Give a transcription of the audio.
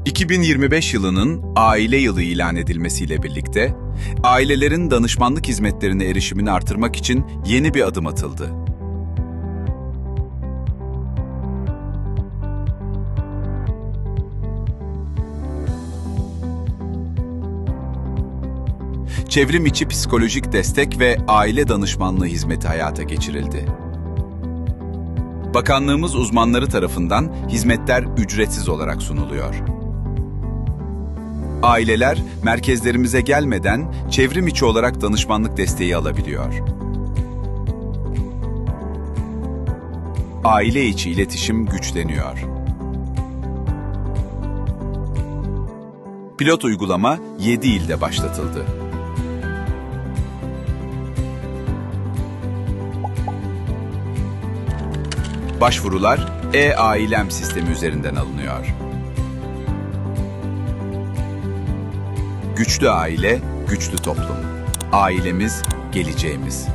2025 yılının Aile Yılı ilan edilmesiyle birlikte, ailelerin danışmanlık hizmetlerine erişimini artırmak için yeni bir adım atıldı. Çevrim içi psikolojik destek ve aile danışmanlığı hizmeti hayata geçirildi. Bakanlığımız uzmanları tarafından hizmetler ücretsiz olarak sunuluyor. Aileler merkezlerimize gelmeden çevrim içi olarak danışmanlık desteği alabiliyor. Aile içi iletişim güçleniyor. Pilot uygulama 7 ilde başlatıldı. Başvurular e-ailem sistemi üzerinden alınıyor. Güçlü aile, güçlü toplum. Ailemiz, geleceğimiz.